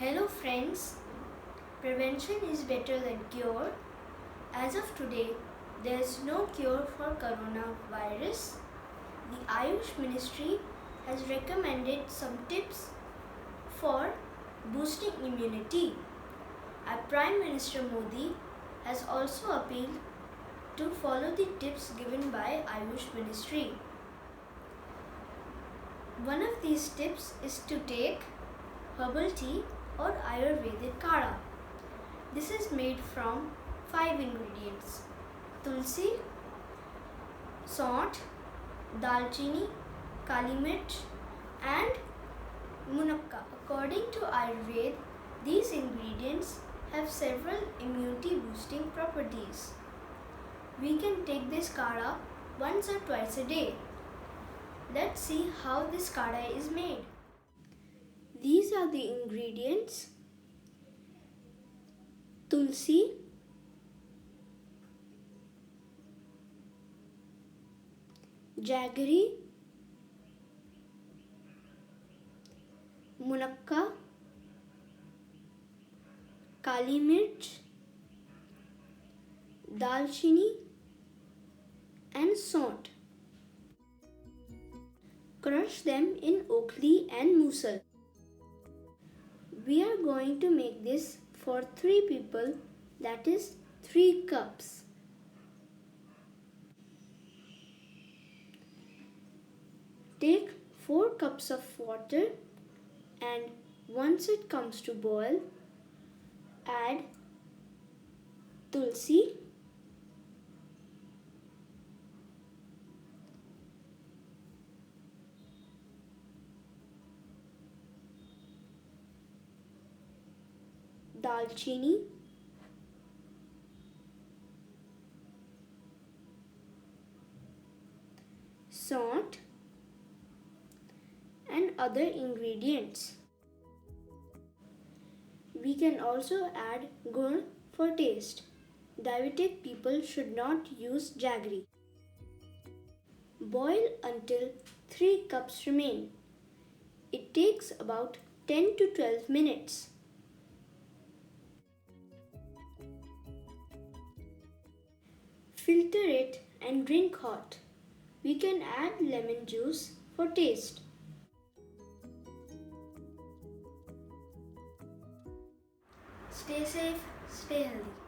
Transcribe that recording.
Hello friends, prevention is better than cure. As of today, there is no cure for coronavirus. The Ayush Ministry has recommended some tips for boosting immunity. Our Prime Minister Modi has also appealed to follow the tips given by Ayush Ministry. One of these tips is to take herbal tea or Ayurvedic Kadha. This is made from 5 ingredients: tulsi, sauth, dalchini, kalimirch and munnaka. According to Ayurveda, these ingredients have several immunity boosting properties. We can take this kadha once or twice a day. Let's see how this kadha is made. These are the ingredients: tulsi, jaggery, munnaka, kalimirch, dalchini and sauth. Crush them in okhli and musal. We are going to make this for 3 people, that is 3 cups. Take 4 cups of water and once it comes to boil, add tulsi, dalchini, sauth and other ingredients. We can also add gur for taste. Diabetic people should not use jaggery. Boil until 3 cups remain. It takes about 10 to 12 minutes. Filter it and drink hot. We can add lemon juice for taste. Stay safe, stay healthy.